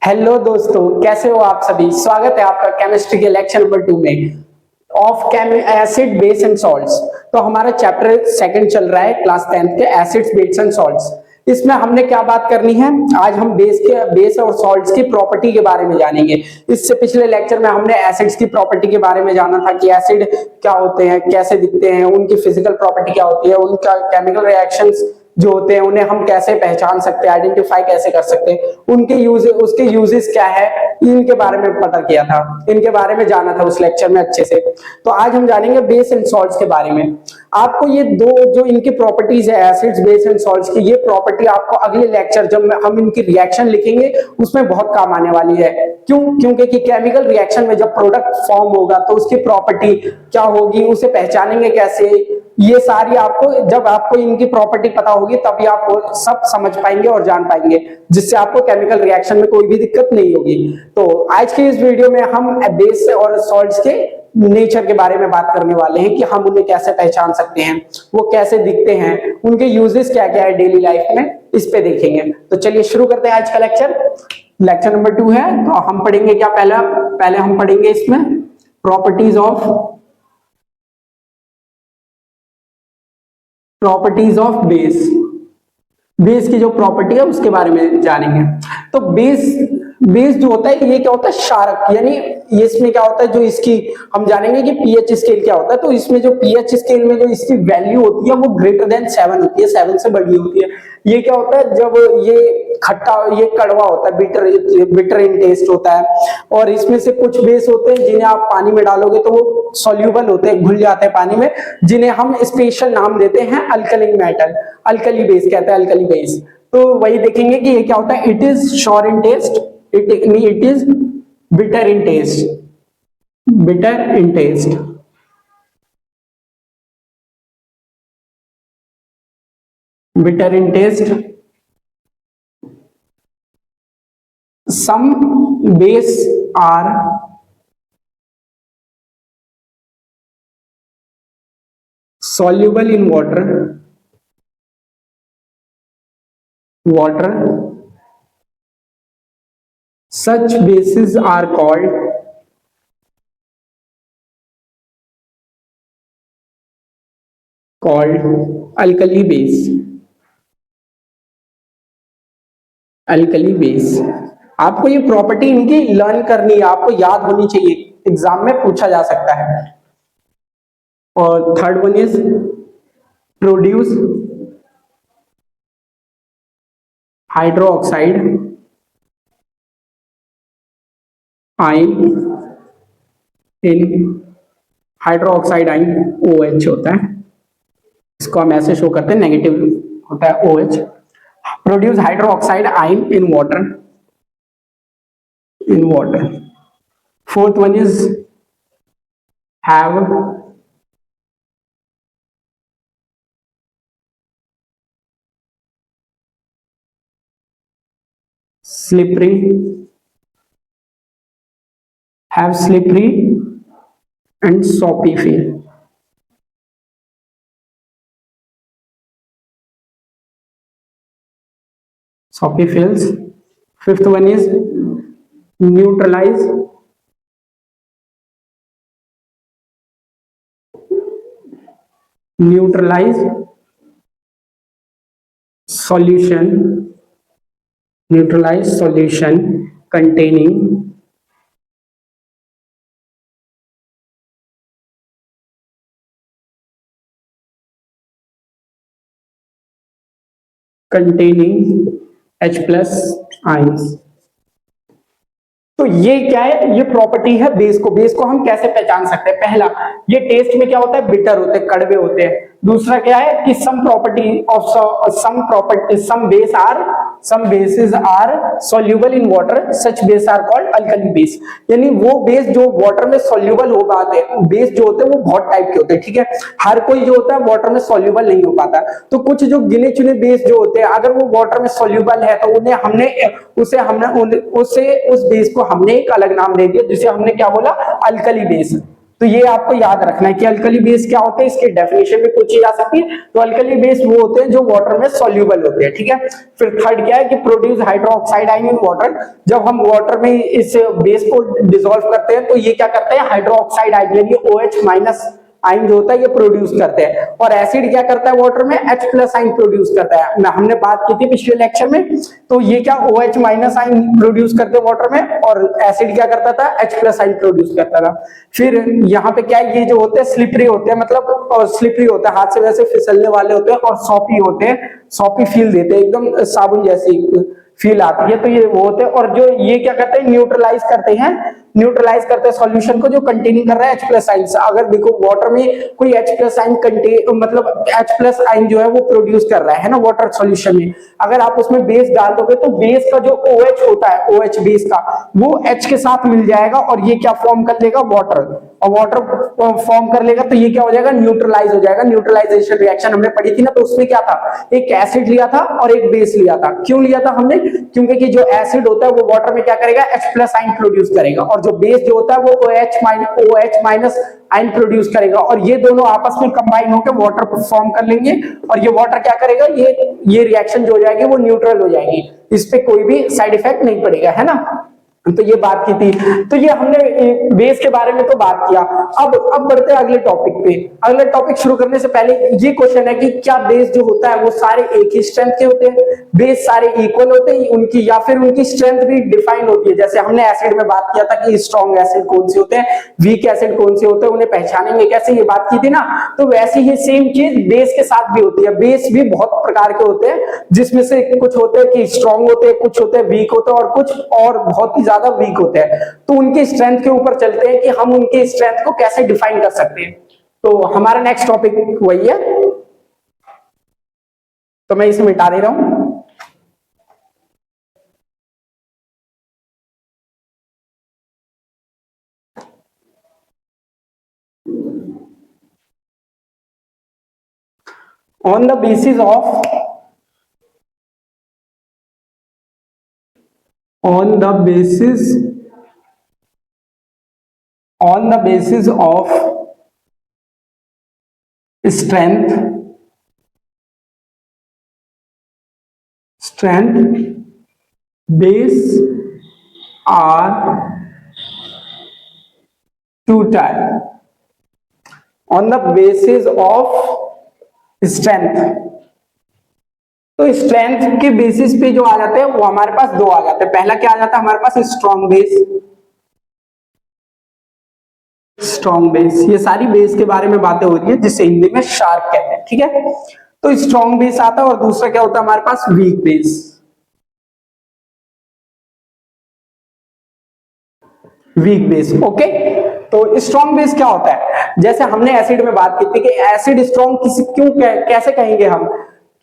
Hello दोस्तों, कैसे हो आप सभी। स्वागत है आपका केमिस्ट्री के लेक्चर नंबर 2 में of acid base and salts. तो हमारा चैप्टर सेकंड चल रहा है क्लास 10th के एसिड्स बेस एंड सॉल्ट्स। इसमें हमने क्या बात करनी है, आज हम बेस और सॉल्ट्स की प्रॉपर्टी के बारे में जानेंगे। इससे पिछले लेक्चर में हमने एसिड्स की प्रॉपर्टी के बारे में जाना था कि एसिड क्या होते हैं, कैसे दिखते हैं, उनकी फिजिकल प्रॉपर्टी क्या होती है, उनका केमिकल रिएक्शंस जो होते हैं उन्हें हम कैसे पहचान सकते हैं, आइडेंटिफाई कैसे कर सकते हैं, उनके उसके यूजेस क्या है, इनके बारे में पता किया था, इनके बारे में जाना था उस लेक्चर में अच्छे से। तो आज हम जानेंगे बेस एंड सॉल्ट्स के बारे में। आपको ये दो जो इनकी प्रॉपर्टीज है एसिड्स बेस एंड सॉल्ट्स की, ये प्रॉपर्टी आपको अगले लेक्चर जब हम इनकी रिएक्शन लिखेंगे उसमें बहुत काम आने वाली है। क्योंकि केमिकल रिएक्शन में जब प्रोडक्ट फॉर्म होगा तो उसकी प्रॉपर्टी क्या होगी, उसे पहचानेंगे कैसे, ये सारी आपको जब आपको इनकी प्रॉपर्टी पता होगी तभी आप सब समझ पाएंगे और जान पाएंगे, जिससे आपको केमिकल रिएक्शन में कोई भी दिक्कत नहीं होगी। तो आज के इस वीडियो में हम बेस और सॉल्ट्स के नेचर के बारे में बात करने वाले हैं कि हम उन्हें कैसे पहचान सकते हैं, वो कैसे दिखते हैं, उनके यूजेस क्या क्या है डेली लाइफ में, इस पे देखेंगे। तो चलिए शुरू करते हैं आज का लेक्चर नंबर 2 है। तो हम पढ़ेंगे क्या, पहले हम पढ़ेंगे इसमें प्रॉपर्टीज ऑफ बेस की जो प्रॉपर्टी है उसके बारे में जानेंगे। तो बेस जो होता है ये क्या होता है, क्षारक, यानी ये इसमें क्या होता है, जो इसकी हम जानेंगे कि पीएच स्केल क्या होता है। तो इसमें जो पीएच स्केल में जो इसकी वैल्यू होती है वो ग्रेटर देन 7 होती है, 7 से बड़ी होती है। ये क्या होता है, जब ये खट्टा, ये कड़वा होता है, बिटर इन टेस्ट होता है। और इसमें से कुछ बेस होते हैं जिन्हें आप पानी में डालोगे तो वो सॉल्यूबल होते हैं, घुल जाते हैं पानी में, जिन्हें हम स्पेशल नाम देते हैं अल्कली मेटल, अल्कली बेस कहते हैं, अल्कली बेस। तो वही देखेंगे कि ये क्या होता है, it is sour in taste, it is bitter in taste, bitter in taste, bitter in taste. Some base are soluble in water, such bases are called alkali base, alkali base. आपको ये प्रॉपर्टी इनकी learn करनी है, आपको याद होनी चाहिए, exam में पूछा जा सकता है। और third one is produce hydroxide ion in, hydroxide ion OH होता है, इसको हम ऐसे शो करते हैं, नेगेटिव होता है OH। Produce hydroxide ion in water, fourth one is have slippery and soapy feel. Soapy feels. Fifth one is neutralize solution containing H+ ions. तो ये क्या है, ये प्रॉपर्टी है बेस को हम कैसे पहचान सकते हैं। पहला, ये टेस्ट में क्या होता है, बिटर होते हैं, कड़वे होते हैं। दूसरा क्या है कि some bases are soluble in water, such base are called alkali base। यानी वो बेस जो वाटर में soluble हो पाते हैं, बेस जो होते हैं वो बहुत टाइप के होते हैं, ठीक है। हर कोई जो होता है वाटर में soluble नहीं हो पाता। तो कुछ जो गिने चुने बेस जो होते हैं, अगर वो वाटर में soluble है तो उस बेस को हमने एक अलग नाम दे दिया, जिसे हमने क्या बोला, अल्कली बेस। तो ये आपको याद रखना है कि अल्कली बेस क्या होते हैं, इसके डेफिनेशन में पूछी जा सकती है। तो अल्कली बेस वो होते हैं जो वाटर में सॉल्यूबल होते हैं, ठीक है। फिर थर्ड क्या है कि produce hydroxide ion in water, जब हम वाटर में इस बेस को डिसॉल्व करते हैं तो ये क्या करते हैं, हाइड्रोक्साइड आयन यानी OH माइनस आयन जो होता है ये प्रोड्यूस करते हैं। और एसिड क्या करता है वाटर में, H प्लस आयन प्रोड्यूस करता है। हमने बात की थी पिछले लेक्चर में, तो ये क्या OH माइनस आयन प्रोड्यूस करते हैं वाटर में, और एसिड क्या करता था, H प्लस आयन प्रोड्यूस करता था। फिर यहाँ पे क्या है, ये जो होते हैं स्लिपरी होते हैं, मतलब और स्लिपरी होता है, हाथ से वैसे फिसलने वाले होते हैं, और सॉपी होते हैं, सॉपी फील देते हैं, एकदम साबुन जैसी फील आती है। तो ये वो होते हैं, और जो ये क्या करते हैं, न्यूट्रलाइज करते हैं, न्यूट्रलाइज करते हैं सॉल्यूशन को जो कंटेनिंग कर रहा है H प्लस आयन। अगर देखो वाटर में कोई H प्लस आयन मतलब H प्लस आयन जो है वो प्रोड्यूस कर रहा है ना वाटर सॉल्यूशन में, अगर आप उसमें बेस डाल दोगे तो बेस का जो OH होता है, OH बेस का, वो H के साथ मिल जाएगा और ये क्या फॉर्म कर लेगा, वाटर, और वाटर फॉर्म कर लेगा तो ये क्या हो जाएगा, न्यूट्रलाइज हो जाएगा। न्यूट्रलाइजेशन रिएक्शन हमने पढ़ी थी ना, तो उसमें क्या था, एक एसिड लिया था और एक बेस लिया था। क्यों लिया था हमने, क्योंकि कि जो एसिड होता है वो वाटर में क्या करेगा, H प्लस आयन प्रोड्यूस करेगा, और जो बेस जो होता है वो OH माइनस आयन प्रोड्यूस करेगा, और ये दोनों आपस में कंबाइन होकर वाटर फॉर्म कर लेंगे, और ये वाटर क्या करेगा, ये रिएक्शन जो हो जाएगी वो न्यूट्रल हो जाएगी, इस पे कोई भी साइड इफेक्ट नहीं पड़ेगा, है ना। तो ये बात की थी, तो ये हमने बेस के बारे में तो बात किया। अब बढ़ते हैं अगले टॉपिक पे। अगले टॉपिक शुरू करने से पहले ये क्वेश्चन है कि क्या बेस जो होता है वो सारे एक ही स्ट्रेंथ के होते हैं, बेस सारे इक्वल होते हैं उनकी, या फिर उनकी स्ट्रेंथ भी डिफाइन होती है। जैसे हमने एसिड में बात किया था कि स्ट्रॉन्ग एसिड कौन से होते हैं, वीक एसिड कौन से होते हैं, उन्हें पहचानेंगे कैसे, ये बात की थी ना। तो वैसी ही सेम चीज बेस के साथ भी होती है। बेस भी बहुत प्रकार के होते हैं, जिसमें से कुछ होते हैं कि स्ट्रॉन्ग होते हैं, कुछ होते हैं वीक होते हैं, और कुछ और बहुत ही ज्यादा वीक होते हैं। तो उनकी स्ट्रेंथ के ऊपर चलते हैं कि हम उनकी स्ट्रेंथ को कैसे डिफाइन कर सकते हैं। तो हमारा नेक्स्ट टॉपिक वही है, तो मैं इसे मिटा दे रहा हूं। on the basis of on the basis of strength base are two type on the basis of strength। तो स्ट्रेंथ के बेसिस पे जो आ जाते हैं वो हमारे पास दो आ जाते हैं। पहला क्या आ जाता है हमारे पास, स्ट्रॉन्ग बेस। स्ट्रॉन्ग बेस, ये सारी बेस के बारे में बातें हो रही है जिसे हिंदी में शार्क कहते हैं, ठीक है। तो स्ट्रॉन्ग बेस आता है, और दूसरा क्या होता है हमारे पास, weak base. Weak base, okay. तो स्ट्रॉन्ग बेस क्या होता है, जैसे हमने एसिड में बात की थी कि एसिड स्ट्रॉन्ग क्यों कैसे कहेंगे हम,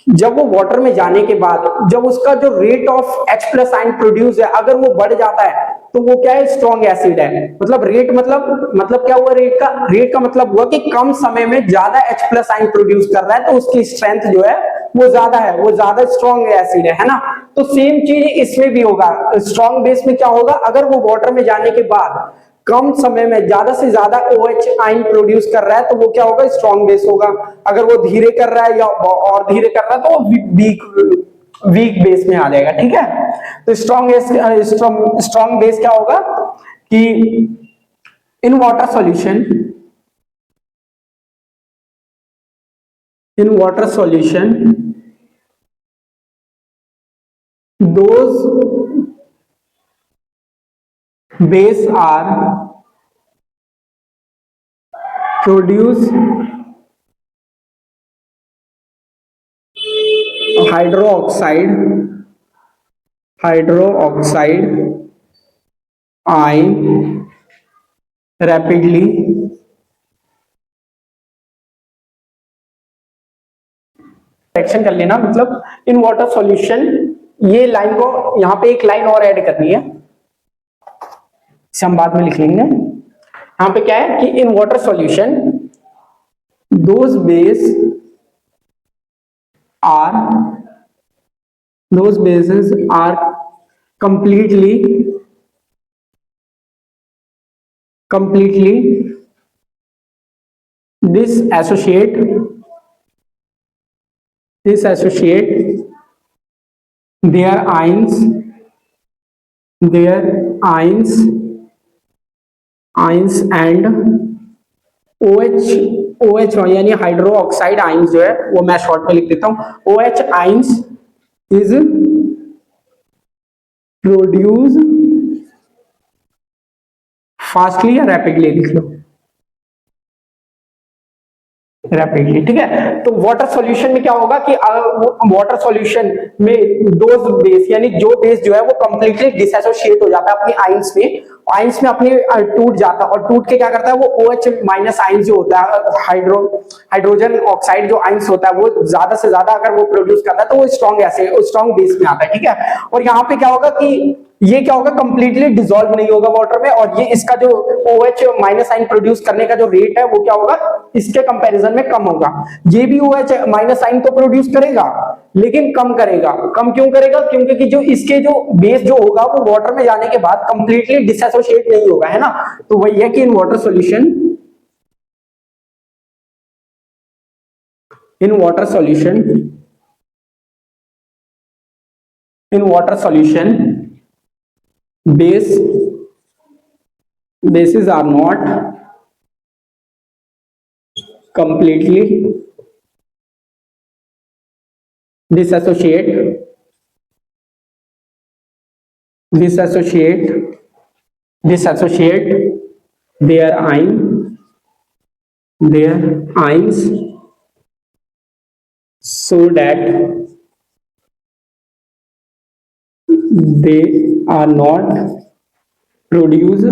जब वो वाटर में जाने के बाद जब उसका जो rate of H plus ion produce है अगर वो बढ़ जाता है तो वो क्या है, स्ट्रॉन्ग एसिड है। मतलब रेट मतलब क्या हुआ, रेट का मतलब हुआ कि कम समय में ज्यादा H प्लस आयन प्रोड्यूस कर रहा है, तो उसकी स्ट्रेंथ जो है वो ज्यादा है, वो ज्यादा स्ट्रॉन्ग एसिड है ना। तो सेम चीज इसमें भी होगा। स्ट्रॉन्ग बेस में क्या होगा, अगर वो वाटर में जाने के बाद कम समय में ज्यादा से ज्यादा OH आयन प्रोड्यूस कर रहा है तो वो क्या होगा, स्ट्रॉन्ग बेस होगा। अगर वो धीरे कर रहा है या और धीरे कर रहा है तो वो वीक बेस में आ जाएगा, ठीक है। तो स्ट्रॉन्ग बेस क्या होगा कि in water solution those base are produce hydroxide ion rapidly reaction कर लेना। मतलब इन वाटर सॉल्यूशन, ये लाइन को यहां पे एक लाइन और ऐड करनी है, इसे हम बाद में लिख लेंगे। यहां पे क्या है कि in water solution those bases are completely this associate their ions and OH यानी हाइड्रो ऑक्साइड आइंस जो है वो मैं शॉर्ट में लिख देता हूं, OH ions is produce fastly या रैपिडली, लिख लो रैपिडली, ठीक है। तो वाटर सॉल्यूशन में क्या होगा कि वाटर सॉल्यूशन में दो बेस यानी जो बेस जो है वो कंप्लीटली डिसएसोसिएट हो जाता है अपनी आइंस में अपनी टूट जाता है, और टूट के क्या करता है वो OH माइनस आइंस जो होता है हाइड्रोजन ऑक्साइड जो आइंस होता है वो ज्यादा से ज्यादा अगर वो प्रोड्यूस करता है तो वो स्ट्रॉन्ग बेस में आता है, ठीक है। और यहाँ पे क्या होगा कि ये क्या होगा कंप्लीटली डिसॉल्व नहीं होगा वाटर में, और ये इसका जो OH माइनस आइन प्रोड्यूस करने का जो रेट है वो क्या होगा इसके कंपैरिजन में कम होगा। ये भी OH माइनस आइन तो प्रोड्यूस करेगा लेकिन कम करेगा। कम क्यों करेगा? क्योंकि कि जो इसके जो बेस जो होगा वो वाटर में जाने के बाद कंप्लीटली डिसएसोसिएट नहीं होगा, है ना। तो वही है कि in water solution bases are not completely disassociate their ions so that they are not produce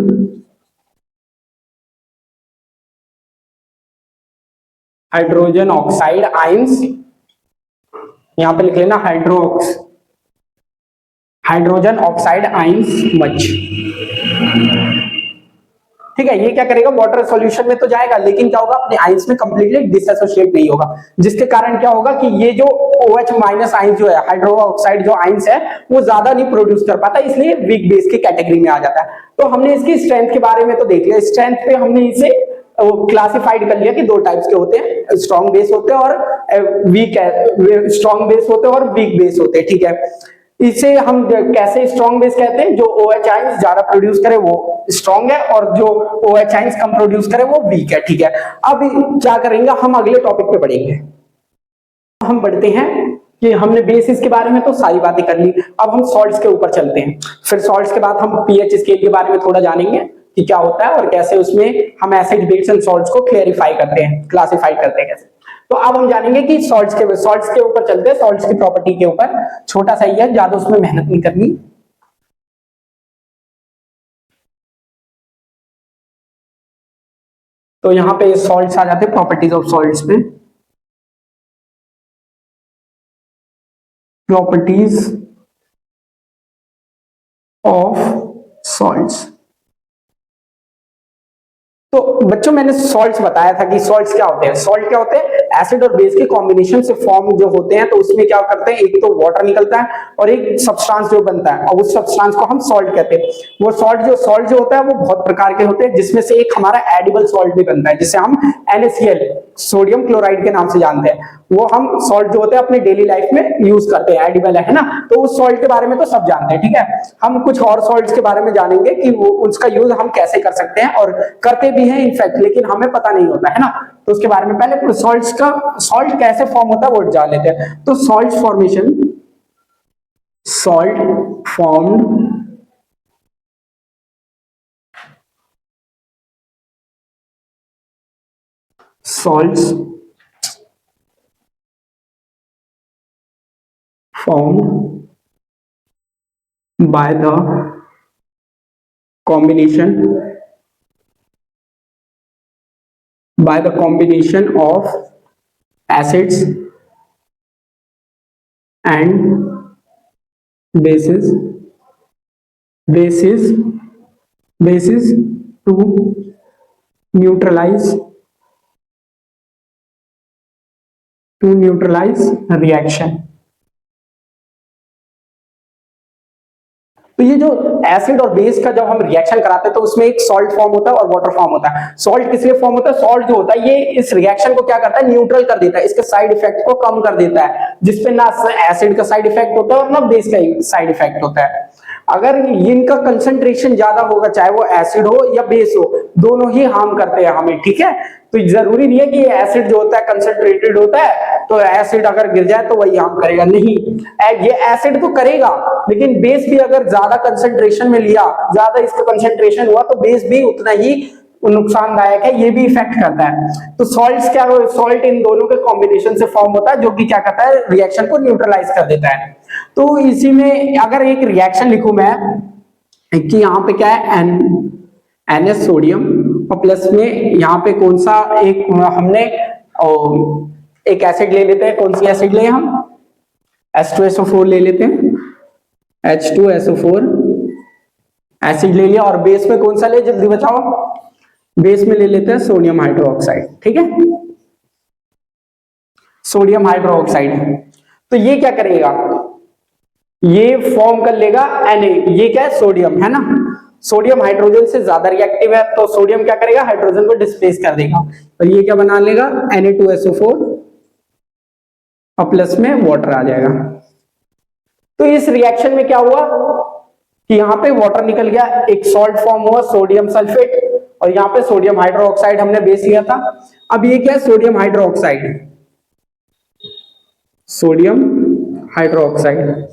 hydrogen oxide ions, यहां पे लिख लेना हाइड्रोजन ऑक्साइड आइंस मच, ठीक है। ये क्या करेगा वाटर सॉल्यूशन में तो जाएगा लेकिन क्या होगा अपने आइंस में कंप्लीटली डिसएसोसिएट नहीं होगा, जिसके कारण क्या होगा कि ये जो OH माइनस आइंस जो है हाइड्रो ऑक्साइड जो आइंस है वो ज्यादा नहीं प्रोड्यूस कर पाता, इसलिए वीक बेस की कैटेगरी में आ जाता है। तो हमने इसकी स्ट्रेंथ के बारे में तो देख लिया, स्ट्रेंथ पे हमने इसे क्लासिफाइड कर लिया कि दो टाइप्स के होते हैं, स्ट्रॉन्ग बेस होते हैं और वीक स्ट्रॉन्ग बेस होते हैं और वीक बेस होते हैं, ठीक है। इसे हम कैसे स्ट्रॉन्ग बेस कहते हैं? जो OH आइंस ज्यादा प्रोड्यूस करे वो स्ट्रॉन्ग है और जो OH आइंस कम प्रोड्यूस करे वो वीक है, ठीक है। अब क्या करेंगे हम अगले टॉपिक पे बढ़ेंगे। हम बढ़ते हैं कि हमने बेसिस के बारे में तो सारी बातें कर ली, अब हम सॉल्ट्स के ऊपर चलते हैं। फिर सॉल्ट्स के बाद हम पीएच स्केल के बारे में थोड़ा जानेंगे कि क्या होता है और कैसे उसमें हम एसिड बेस एंड सॉल्ट्स को क्लेरिफाई करते हैं, क्लासिफाई करते हैं कैसे। तो अब हम जानेंगे कि सॉल्ट्स के ऊपर चलते हैं, सॉल्ट्स की प्रॉपर्टी के ऊपर। छोटा सा ही है, ज्यादा उसमें मेहनत नहीं करनी। तो यहां पे सॉल्ट्स आ जाते हैं, प्रॉपर्टीज ऑफ सॉल्ट्स पे। Properties of salts. तो बच्चों मैंने सॉल्ट्स बताया था कि सॉल्ट्स क्या होते हैं। सॉल्ट क्या होते हैं? एसिड और बेस के कॉम्बिनेशन से फॉर्म जो होते हैं, तो उसमें क्या करते हैं, एक तो वाटर निकलता है और एक सब्सटेंस जो बनता है, और उस सब्सटेंस को हम सॉल्ट कहते हैं। वो सॉल्ट जो होता है वो बहुत प्रकार के होते हैं, जिसमें से एक हमारा एडिबल सॉल्ट भी बनता है, जिसे हम NaCl सोडियम क्लोराइड के नाम से जानते हैं। वो हम सॉल्ट जो होते हैं अपने डेली लाइफ में यूज करते हैं, एडिबल है ना। तो उस सॉल्ट के बारे में तो सब जानते हैं, ठीक है। हम कुछ और सॉल्ट्स के बारे में जानेंगे कि वो उसका यूज हम कैसे कर सकते हैं, और करते भी हैं इनफैक्ट, लेकिन हमें पता नहीं होता है ना। तो उसके बारे में पहले सॉल्ट कैसे फॉर्म होता है वो जान लेते हैं। तो salt formed salts formed by the combination of acids and bases to neutralize reaction। तो ये जो एसिड और बेस का जब हम रिएक्शन कराते हैं तो उसमें एक सॉल्ट फॉर्म होता है और वाटर फॉर्म होता है। सॉल्ट किस लिए फॉर्म होता है? सॉल्ट जो होता है ये इस रिएक्शन को क्या करता है? न्यूट्रल कर देता है, इसके साइड इफेक्ट को कम कर देता है, जिसपे ना एसिड का साइड इफेक्ट होता है और ना बेस का साइड इफेक्ट होता है। अगर इनका कंसंट्रेशन ज्यादा होगा, चाहे वो एसिड हो या बेस हो, दोनों ही हार्म करते हैं हमें, ठीक है। तो जरूरी नहीं है कि एसिड जो होता है कंसंट्रेटेड होता है तो एसिड अगर गिर जाए तो वही हार्म करेगा, नहीं, ये एसिड तो करेगा, लेकिन बेस भी अगर ज्यादा कंसंट्रेशन में लिया, ज्यादा इसका कंसंट्रेशन हुआ तो बेस भी उतना ही नुकसानदायक है, ये भी इफेक्ट करता है। तो सॉल्ट्स क्या, सॉल्ट इन दोनों के कॉम्बिनेशन से फॉर्म होता है जो कि क्या करता है? रिएक्शन को न्यूट्रलाइज कर देता है। तो इसी में अगर एक रिएक्शन लिखूं मैं कि यहाँ पे क्या है, NH सोडियम और प्लस में यहाँ पे कौन सा एक हमने एक एसिड ले लेते हैं, कौन सी एसिड ले हम? H2SO4 ले लेते हैं, H2SO4 एसिड ले लिया, और बेस में कौन सा ले, जल्दी बताओ? बेस में ले लेते हैं सोडियम हाइड्रोक्साइड, ठीक है, सोडियम हाइड्रोक्साइड। तो ये क्या करेगा? ये फॉर्म कर लेगा Na, ये क्या है? सोडियम है ना, सोडियम हाइड्रोजन से ज्यादा रिएक्टिव है, तो सोडियम क्या करेगा? हाइड्रोजन को डिस्प्लेस कर देगा, और ये क्या बना लेगा? Na2SO4 और प्लस में वाटर आ जाएगा। तो इस रिएक्शन में क्या हुआ कि यहाँ पे वाटर निकल गया, एक सॉल्ट फॉर्म हुआ सोडियम सल्फेट, और यहाँ पे सोडियम हाइड्रोक्साइड हमने बेस लिया था। अब ये क्या है? Sodium hydroxide, sodium hydroxide.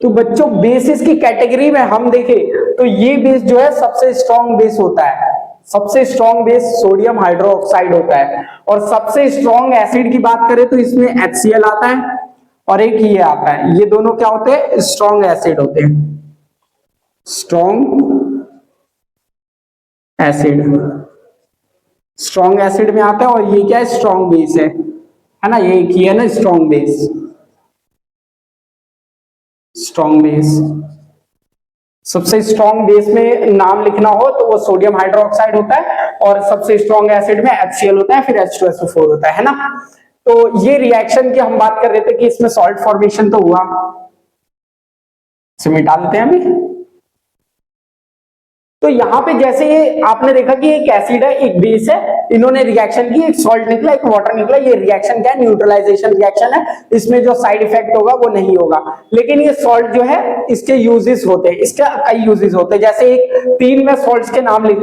तो बच्चों बेसिस की कैटेगरी में हम देखें तो ये बेस जो है सबसे स्ट्रॉन्ग बेस होता है, सबसे स्ट्रॉन्ग बेस सोडियम हाइड्रोक्साइड होता है। और सबसे स्ट्रॉन्ग एसिड की बात करें तो इसमें HCl आता है और एक ये आता है, ये दोनों क्या होते हैं? स्ट्रॉन्ग एसिड होते हैं, स्ट्रॉन्ग एसिड, स्ट्रॉन्ग एसिड में आता है। और ये क्या है? स्ट्रॉन्ग बेस है ना, ये एक ही है ना स्ट्रॉन्ग बेस, स्ट्रॉन्ग बेस। सबसे स्ट्रॉन्ग बेस में नाम लिखना हो तो वो सोडियम हाइड्रोक्साइड होता है, और सबसे स्ट्रॉन्ग एसिड में HCl होता है, फिर H2SO4 होता है ना। तो ये रिएक्शन की हम बात कर रहे थे कि इसमें सॉल्ट फॉर्मेशन तो हुआ, इसे मिटा देते हैं अभी। तो यहाँ पे जैसे ये आपने देखा कि एक एसिड है, एक बेस है, इन्होंने रिएक्शन की, एक सॉल्ट निकला, एक वाटर निकला। ये रिएक्शन क्या है? न्यूट्रलाइजेशन रिएक्शन है, इसमें जो साइड इफेक्ट होगा वो नहीं होगा। लेकिन ये सॉल्ट जो है इसके यूजेस होते हैं, इसके कई यूजेस होते हैं। जैसे एक 3 मैं सॉल्ट्स के नाम लिख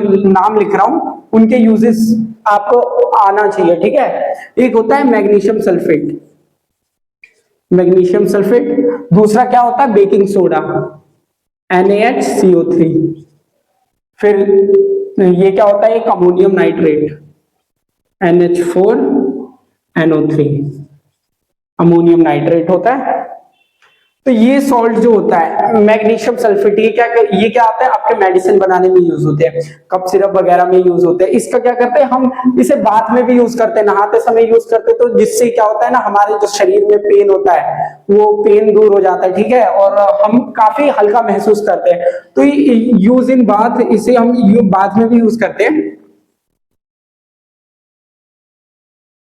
रहा हूं, उनके यूजेस आपको आना चाहिए, ठीक है। एक होता है मैग्नीशियम सल्फेट, मैग्नीशियम सल्फेट। दूसरा क्या होता है? Baking soda, NaHCO3। फिर ये क्या होता है? एक ammonium nitrate, NH4NO3, ammonium nitrate होता है। तो ये सॉल्ट जो होता है मैग्नीशियम सल्फेट, ये क्या आता है? आपके मेडिसिन बनाने में यूज होते हैं, कफ सिरप वगैरह में यूज होते हैं। इसका क्या करते हैं हम? इसे बाथ में भी यूज करते हैं, नहाते समय यूज करते हैं। तो जिससे क्या होता है ना, हमारे जो शरीर में पेन होता है वो पेन दूर हो जाता है, ठीक है, और हम काफी हल्का महसूस करते हैं। तो यूज इन बाथ, इसे हम बाथ में भी यूज करते हैं,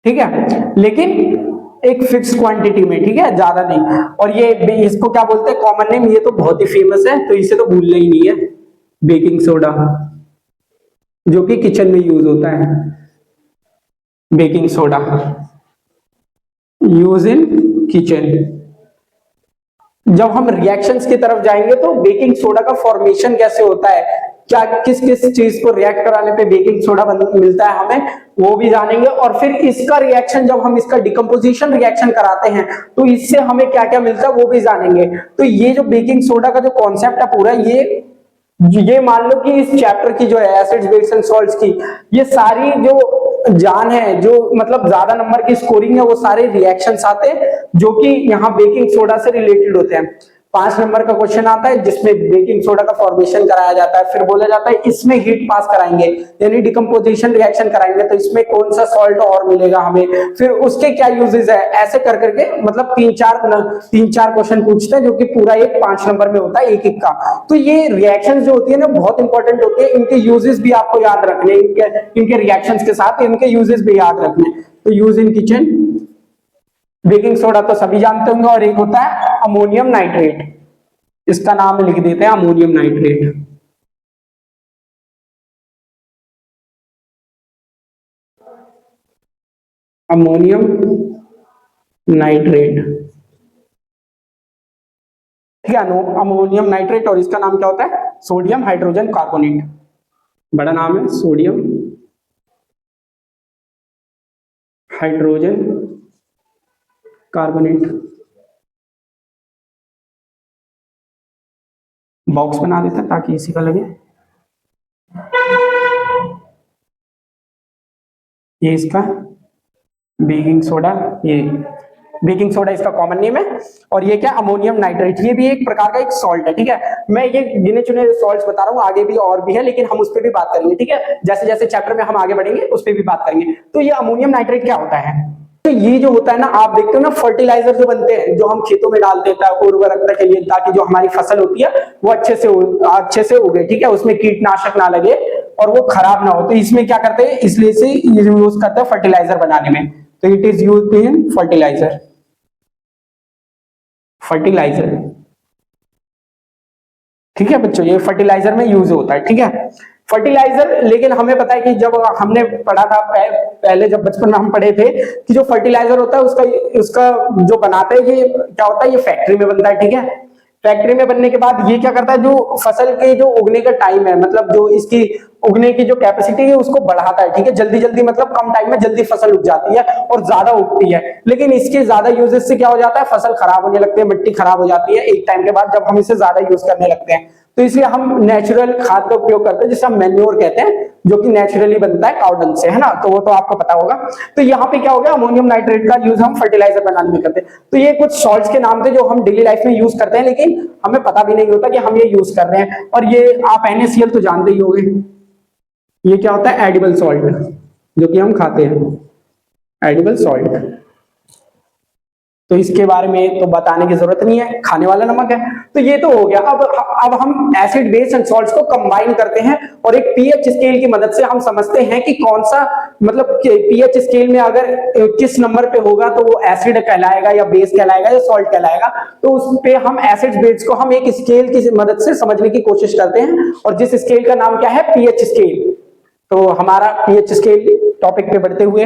ठीक है, लेकिन एक फिक्स क्वांटिटी में, ठीक है, ज्यादा नहीं। और ये इसको क्या बोलते हैं? कॉमन नेम, ये तो बहुत ही फेमस है तो इसे तो भूलना ही नहीं है, बेकिंग सोडा, जो कि किचन में यूज होता है। Baking soda use in kitchen. जब हम रिएक्शंस की तरफ जाएंगे तो बेकिंग सोडा का फॉर्मेशन कैसे होता है, क्या किस किस चीज को रिएक्ट कराने पे बेकिंग सोडा मिलता है हमें, वो भी जानेंगे। और फिर इसका रिएक्शन, जब हम इसका डिकम्पोजिशन रिएक्शन कराते हैं तो इससे हमें क्या क्या मिलता है वो भी जानेंगे। तो ये जो बेकिंग सोडा का जो कॉन्सेप्ट है पूरा, ये मान लो कि इस चैप्टर की जो है एसिड्स बेस एंड सॉल्ट्स की, ये सारी जो जान है, जो मतलब ज्यादा नंबर की स्कोरिंग है, वो सारे रिएक्शंस आते हैं जो कि यहाँ बेकिंग सोडा से रिलेटेड होते हैं। 5 नंबर का क्वेश्चन आता है जिसमें बेकिंग सोडा का फॉर्मेशन कराया जाता है, फिर बोला जाता है इसमें हीट पास कराएंगे यानी डिकम्पोजिशन रिएक्शन कराएंगे तो इसमें कौन सा सॉल्ट और मिलेगा हमें, फिर उसके क्या यूजेस है, ऐसे कर करके मतलब 3-4 क्वेश्चन पूछते हैं जो कि पूरा एक 5 नंबर में होता है एक एक का। तो ये रिएक्शन जो होती है ना बहुत इंपॉर्टेंट होती है, इनके यूजेस भी आपको याद रखने, इनके रिएक्शंस के साथ इनके यूजेस भी याद रखने। तो use in kitchen, baking soda तो सभी जानते होंगे, और एक होता है अमोनियम नाइट्रेट, इसका नाम लिख देते हैं अमोनियम नाइट्रेट। अमोनियम नाइट्रेट, ठीक है, अमोनियम नाइट्रेट, और इसका नाम क्या होता है, सोडियम हाइड्रोजन कार्बोनेट, बड़ा नाम है सोडियम हाइड्रोजन कार्बोनेट। बॉक्स बना देते हैं ताकि इसी का लगे, ये इसका बेकिंग सोडा, ये बेकिंग सोडा इसका कॉमन नेम है, और ये क्या अमोनियम नाइट्रेट, ये भी एक प्रकार का एक सॉल्ट है, ठीक है। मैं ये गिने चुने सॉल्ट्स बता रहा हूँ, आगे भी और भी है, लेकिन हम उस पर भी बात करेंगे, ठीक है, जैसे जैसे चैप्टर में हम आगे बढ़ेंगे उस पर भी बात करेंगे। तो ये अमोनियम नाइट्रेट क्या होता है, तो ये जो होता है ना, आप देखते हो ना फर्टिलाइजर जो बनते हैं, जो हम खेतों में डाल देता है उर्वरकता के लिए, ताकि जो हमारी फसल होती है वो अच्छे से उगे, ठीक है, उसमें कीटनाशक ना लगे और वो खराब ना हो। तो इसमें क्या करते हैं, इसलिए से यूज करते हैं फर्टिलाइजर बनाने में, तो it is used in fertiliser, fertiliser, ठीक है बच्चों, ये फर्टिलाइजर में यूज होता है, ठीक है, फर्टिलाइजर। लेकिन हमें पता है कि जब हमने पढ़ा था पहले, जब बचपन में हम पढ़े थे कि जो फर्टिलाइजर होता है उसका उसका जो बनाते हैं, ये क्या होता है, ये फैक्ट्री में बनता है, ठीक है। फैक्ट्री में बनने के बाद ये क्या करता है, जो फसल के जो उगने का टाइम है, मतलब जो इसकी उगने की जो कैपेसिटी है उसको बढ़ाता है, ठीक है, जल्दी जल्दी, मतलब कम टाइम में जल्दी फसल उग जाती है और ज्यादा उगती है। लेकिन इसके ज्यादा यूजेस से क्या हो जाता है, फसल खराब होने लगती है, मिट्टी खराब हो जाती है एक टाइम के बाद, जब हम इसे ज्यादा यूज करने लगते हैं। तो इसलिए हम नेचुरल खाद का उपयोग करते हैं, जिसे हम मैन्योर कहते हैं, जो कि नेचुरली बनता है काउ डंग से, है ना, तो वो तो आपको पता होगा। तो यहाँ पे क्या हो गया, अमोनियम नाइट्रेट का यूज हम फर्टिलाइजर बनाने में करते हैं। तो ये कुछ सॉल्ट्स के नाम थे जो हम डेली लाइफ में यूज करते हैं, लेकिन हमें पता भी नहीं होता कि हम ये यूज कर रहे हैं। और ये आप NaCl तो जानते ही होंगे, ये क्या होता है, एडिबल सॉल्ट, जो कि हम खाते हैं, एडिबल सॉल्ट। तो इसके बारे में तो बताने की जरूरत नहीं है, खाने वाला नमक है। तो ये तो हो गया। अब हम एसिड बेस एंड सॉल्ट्स को कंबाइन करते हैं, और एक पीएच स्केल की मदद से हम समझते हैं कि कौन सा, मतलब पीएच स्केल में अगर किस नंबर पे होगा तो वो एसिड कहलाएगा या बेस कहलाएगा या सॉल्ट कहलाएगा। तो उस पे हम एसिड बेस को हम एक स्केल की मदद से समझने की कोशिश करते हैं, और जिस स्केल का नाम क्या है, पीएच स्केल। तो हमारा पीएच स्केल टॉपिक पे बढ़ते हुए,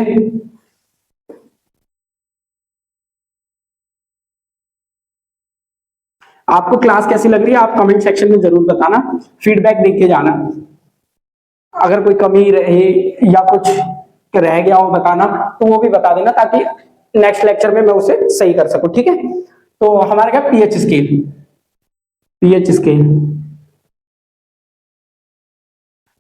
आपको क्लास कैसी लग रही है आप कमेंट सेक्शन में जरूर बताना, फीडबैक देके के जाना, अगर कोई कमी रहे या कुछ रह गया हो बताना, तो वो भी बता देना, ताकि नेक्स्ट लेक्चर में मैं उसे सही कर सकूं, ठीक है। तो हमारे क्या पीएच स्केल, पीएच स्केल,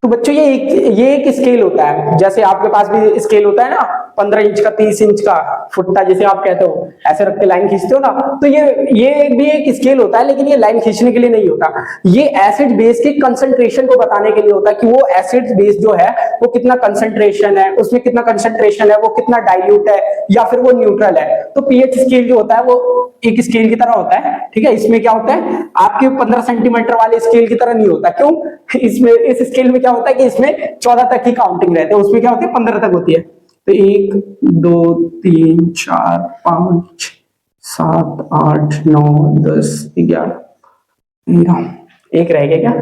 तो बच्चों ये एक स्केल होता है, जैसे आपके पास भी स्केल होता है ना, 15 इंच का, 30 इंच का, फुट्टा जिसे आप कहते हो, ऐसे रख के लाइन खींचते हो ना, तो ये भी एक स्केल होता है, लेकिन ये लाइन खींचने के लिए नहीं होता, ये एसिड बेस के कंसंट्रेशन को बताने के लिए होता है, कि वो एसिड बेस जो है वो कितना कंसंट्रेशन है, उसमें कितना कंसंट्रेशन है, वो कितना डाइल्यूट है या फिर वो न्यूट्रल है। तो पीएच स्केल जो होता है वो एक स्केल की तरह होता है, ठीक है। इसमें क्या होता है, आपके 15 सेंटीमीटर वाले स्केल की तरह नहीं होता। क्यों, इसमें इस स्केल में क्या होता है कि इसमें 14 तक की काउंटिंग रहती है, उसमें क्या होती है 15 तक होती है। तो 1 2 3 4 5 7 8 9 10 11 13, एक रह गया क्या,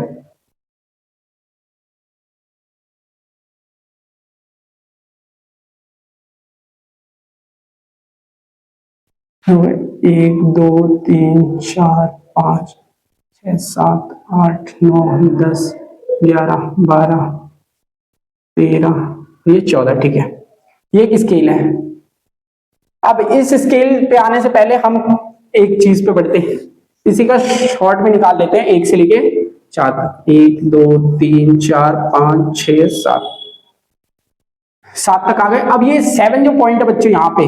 एक दो तीन चार पाँच 6 7 8 9 10 11 12 13, ये 14, ठीक है, ये एक स्केल है। अब इस स्केल पे आने से पहले हम एक चीज पे बढ़ते हैं, इसी का शॉर्ट में निकाल लेते हैं, 1 से लेके 4 तक, 1 2 3 4 5 6 7, 7 तक आ गए। अब ये 7 जो पॉइंट है बच्चों यहाँ पे,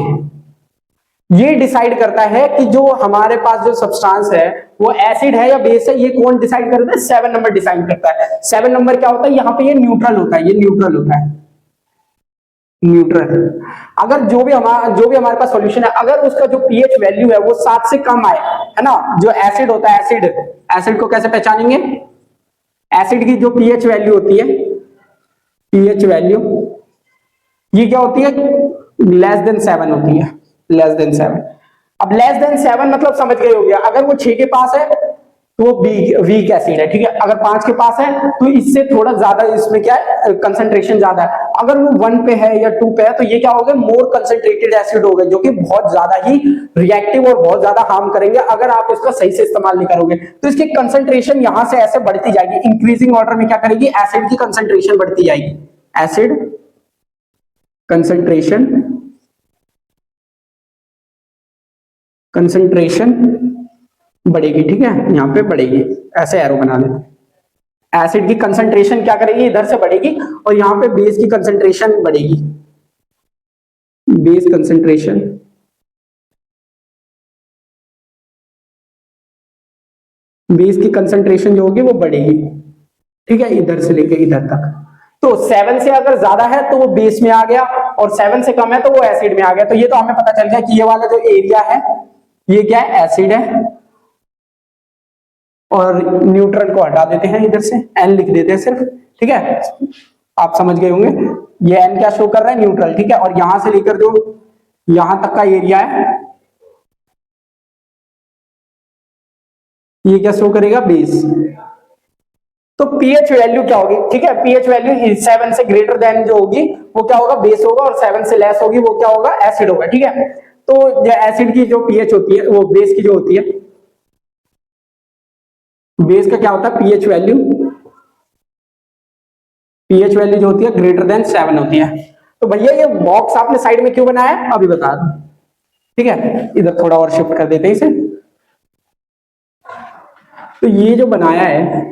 ये डिसाइड करता है कि जो हमारे पास जो सब्सटेंस है वो एसिड है या बेस है। ये कौन डिसाइड करता है, 7 नंबर डिसाइड करता है। 7 नंबर क्या होता है, यहाँ पे ये न्यूट्रल होता है, ये न्यूट्रल होता है, न्यूट्रल। अगर जो भी हमारे पास सॉल्यूशन है, अगर उसका जो पीएच वैल्यू है वो 7 से कम आए, है ना, जो एसिड होता है, एसिड को कैसे पहचानेंगे, एसिड की जो पीएच वैल्यू होती है, पीएच वैल्यू ये क्या होती है, लेस देन 7 होती है, लेस देन 7। अब लेस देन 7 मतलब समझ गए हो गया, अगर वो 6 के पास है तो वो वीक एसिड है, ठीक है। अगर 5 के पास है तो इससे थोड़ा ज्यादा, इसमें क्या है, कंसंट्रेशन ज्यादा है। अगर वो 1 पे है या 2 पे है तो ये क्या हो गए, मोर कंसंट्रेटेड एसिड हो गए, जो कि बहुत ज्यादा ही रिएक्टिव और बहुत ज्यादा हार्म करेंगे अगर आप इसका सही से इस्तेमाल नहीं करोगे। तो इसकी कंसंट्रेशन यहां से ऐसे बढ़ती जाएगी, इंक्रीजिंग ऑर्डर में क्या करेगी, एसिड की कंसंट्रेशन बढ़ती जाएगी, एसिड कंसंट्रेशन कंसंट्रेशन बढ़ेगी, ठीक है, यहां पे बढ़ेगी, ऐसे एरो बना देते। एसिड की कंसंट्रेशन क्या करेगी, इधर से बढ़ेगी, और यहां पे बेस की कंसंट्रेशन बढ़ेगी, बेस कंसंट्रेशन, बेस की कंसंट्रेशन जो होगी वो बढ़ेगी, ठीक है, इधर से लेके इधर तक। तो 7 से अगर ज्यादा है तो वो बेस में आ गया, और 7 से कम है तो वो एसिड में आ गया। तो ये तो हमें पता चल गया कि ये वाला जो एरिया है ये क्या है, एसिड है। और न्यूट्रल को हटा देते हैं, इधर से एन लिख देते हैं सिर्फ, ठीक है, आप समझ गए होंगे। ये एन क्या शो कर रहा है, न्यूट्रल, ठीक है। और यहां से लेकर जो यहां तक का एरिया है ये क्या शो करेगा, बेस। तो पीएच वैल्यू क्या होगी, ठीक है, पीएच वैल्यू 7 से ग्रेटर देन जो होगी वो क्या होगा, बेस होगा, और 7 से लेस होगी वो क्या होगा, एसिड होगा, ठीक है। तो एसिड की जो पीएच होती है वो बेस की जो होती है, बेस का क्या होता है पीएच वैल्यू, पीएच वैल्यू जो होती है ग्रेटर देन 7 होती है। तो भैया ये बॉक्स आपने साइड में क्यों बनाया है अभी बता दो, ठीक है, इधर थोड़ा और शिफ्ट कर देते हैं इसे। तो ये जो बनाया है,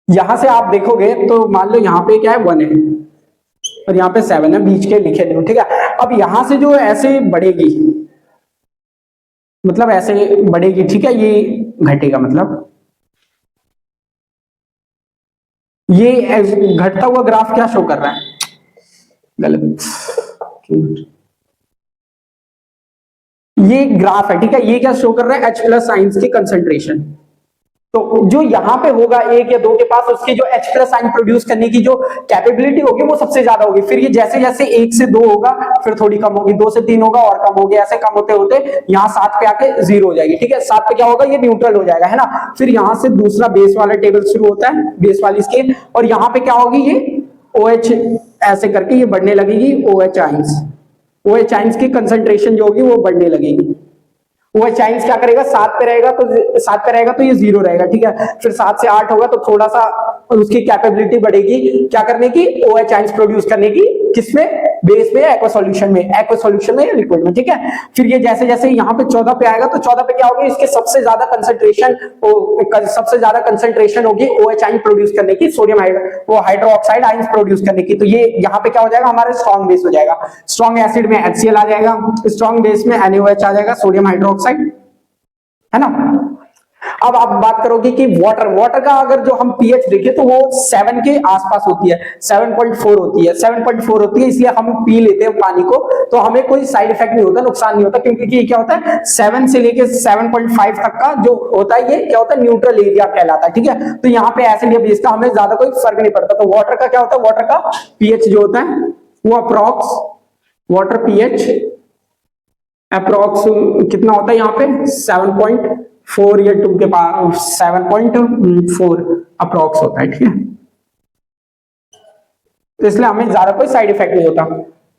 यहां से आप देखोगे तो मान लो यहाँ पे क्या है, 1 है और यहाँ पे 7 है, बीच के लिखे नहीं, ठीक है। अब यहां से जो ऐसे बढ़ेगी, मतलब ऐसे बढ़ेगी, ठीक है, ये घटेगा, मतलब ये घटता हुआ ग्राफ क्या शो कर रहा है, गलत, ये ग्राफ है, ठीक है, ये क्या शो कर रहा है, H प्लस आइंस की कंसंट्रेशन। तो जो यहां पे होगा 1 या 2 के पास, उसकी जो H प्लस आइन प्रोड्यूस करने की जो कैपेबिलिटी होगी वो सबसे ज्यादा होगी। फिर ये जैसे जैसे 1 से 2 होगा फिर थोड़ी कम होगी, 2 से 3 होगा और कम होगी, ऐसे कम होते होते यहाँ 7 पे आके 0 हो जाएगी, ठीक है। 7 पे क्या होगा, ये न्यूट्रल हो जाएगा, है ना। फिर यहाँ से दूसरा बेस वाला टेबल शुरू होता है, बेस वाली स्केल, और यहाँ पे क्या होगी, ये OH ऐसे करके ये बढ़ने लगेगी, OH आइंस, OH आइंस की कंसंट्रेशन जो होगी वो बढ़ने लगेगी। वो चाइल्ड क्या करेगा, 7 पे रहेगा तो 7 पे रहेगा तो ये 0 रहेगा, ठीक है। फिर 7 से 8 होगा तो थोड़ा सा उसकी कैपेबिलिटी बढ़ेगी क्या करने की, OH आइंस प्रोड्यूस करने की, किसमें, बेस में, एक्वा सॉल्यूशन में, एक्वा सॉल्यूशन में या लिक्विड में, ठीक है। फिर ये जैसे जैसे यहाँ पे 14 पे आएगा तो 14 पे क्या होगी, इसके सबसे ज्यादा कंसंट्रेशन होगी OH आइन प्रोड्यूस करने की, सोडियम वो हाइड्रोक्साइड आइंस प्रोड्यूस करने की। तो ये यहाँ पे क्या हो जाएगा, हमारे स्ट्रॉन्ग बेस हो जाएगा। स्ट्रॉन्ग एसिड में HCl आ जाएगा, स्ट्रॉन्ग बेस में NaOH आ जाएगा, सोडियम हाइड्रोक्साइड, है ना। अब आप बात करोगे कि वाटर, वाटर का अगर जो हम पीएच देखें तो वो 7 के आसपास होती है, 7.4 होती है, 7.4 होती है, इसलिए हम पी लेते हैं पानी को, तो हमें कोई साइड इफेक्ट नहीं होता, नुकसान नहीं होता, क्योंकि ये क्या होता है, 7 से लेके 7.5 तक का जो होता है ये क्या होता है, न्यूट्रल एरिया कहलाता है, ठीक है। तो यहाँ पे एसिड या बेस का हमें ज्यादा कोई फर्क नहीं पड़ता। तो वाटर का क्या होता है, वाटर का पीएच जो होता है वो अप्रॉक्स, वाटर पीएच अप्रोक्स कितना होता है यहाँ पे, 7.4 या 2 के पास, 7.4 अप्रोक्स होता है, ठीक है। तो इसलिए हमें ज्यादा कोई साइड इफेक्ट नहीं होता।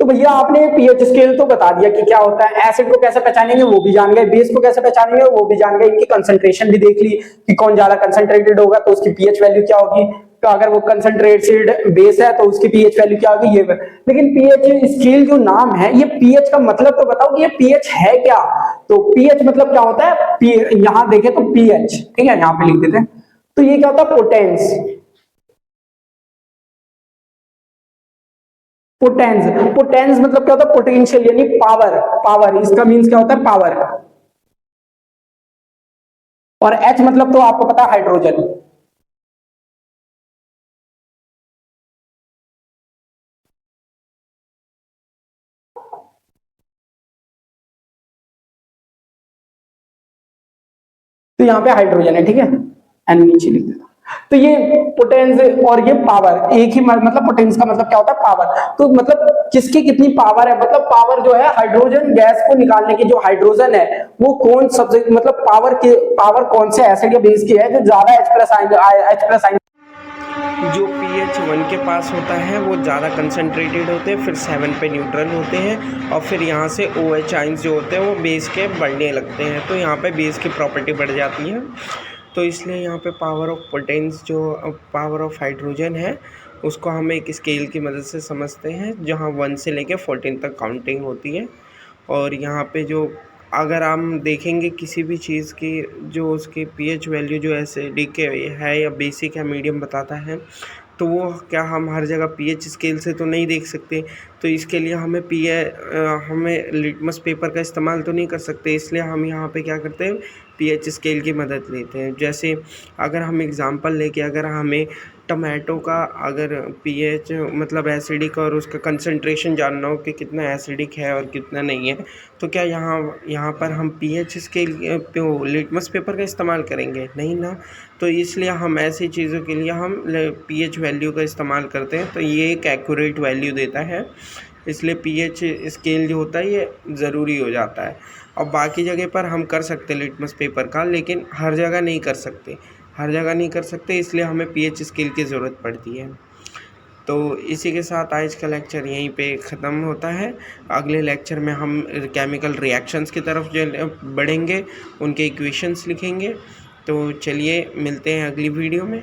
तो भैया आपने पीएच स्केल तो बता दिया कि क्या होता है, एसिड को कैसे पहचानेंगे वो भी जान गए, बेस को कैसे पहचानेंगे वो भी जान गए, इनकी कंसंट्रेशन भी देख ली कि कौन ज्यादा कंसंट्रेटेड होगा तो उसकी पीएच वैल्यू क्या होगी, तो अगर वो कंसंट्रेटेड बेस है तो उसकी पीएच वैल्यू क्या होगी, ये। लेकिन पीएच स्केल जो नाम है, ये पीएच का मतलब तो बताओ कि ये पीएच है क्या। तो पीएच मतलब क्या होता है, यहां देखें तो पीएच, ठीक है, यहां पे लिख देते हैं। तो ये क्या होता है, पोटेंस, पोटेंस, पोटेंस मतलब क्या होता है, पोटेंशियल यानी पावर, पावर, इसका मीन्स क्या होता है, पावर। और एच मतलब तो आपको पता है, हाइड्रोजन। तो यहां पे हाइड्रोजन है, ठीक है, एन नीचे लिख देता। तो ये पोटेंस और ये पावर एक ही मतलब पोटेंस का मतलब क्या होता है पावर। तो मतलब किसकी कितनी पावर है, मतलब पावर जो है हाइड्रोजन गैस को निकालने की, जो हाइड्रोजन है वो कौन सबसे मतलब पावर कौन से एसिड या बेस की है जो ज्यादा H+ जो pH 1 के पास होता है वो ज़्यादा कंसनट्रेटेड होते हैं, फिर 7 पे न्यूट्रल होते हैं और फिर यहाँ से OH आइंस जो होते हैं वो बेस के बढ़ने लगते हैं, तो यहाँ पे बेस की प्रॉपर्टी बढ़ जाती है। तो इसलिए यहाँ पे पावर ऑफ पोटेंस जो पावर ऑफ हाइड्रोजन है उसको हम एक स्केल की मदद से समझते हैं जहाँ 1 से लेके 14 तक काउंटिंग होती है। और यहाँ पे जो अगर हम देखेंगे किसी भी चीज़ की जो उसकी पीएच वैल्यू जो एसिडिक है या बेसिक है मीडियम बताता है, तो वो क्या हम हर जगह पीएच स्केल से तो नहीं देख सकते। तो इसके लिए हमें लिटमस पेपर का इस्तेमाल तो नहीं कर सकते, इसलिए हम यहाँ पे क्या करते हैं पीएच स्केल की मदद लेते हैं। जैसे अगर हम एग्ज़ाम्पल लेके अगर हमें टमाटो का अगर पीएच मतलब एसिडिक और उसका कंसंट्रेशन जानना हो कि कितना एसिडिक है और कितना नहीं है, तो क्या यहाँ पर हम पीएच स्केल लिटमस पेपर का इस्तेमाल करेंगे? नहीं ना। तो इसलिए हम ऐसी चीज़ों के लिए हम पीएच वैल्यू का इस्तेमाल करते हैं, तो ये एक एक्यूरेट वैल्यू देता है। इसलिए पीएच स्केल जो होता है ये ज़रूरी हो जाता है। और बाकी जगह पर हम कर सकते हैं लिटमस पेपर का, लेकिन हर जगह नहीं कर सकते, इसलिए हमें पीएच स्केल की ज़रूरत पड़ती है। तो इसी के साथ आज का लेक्चर यहीं पे ख़त्म होता है। अगले लेक्चर में हम केमिकल रिएक्शंस की तरफ जो बढ़ेंगे, उनके इक्वेशंस लिखेंगे। तो चलिए मिलते हैं अगली वीडियो में।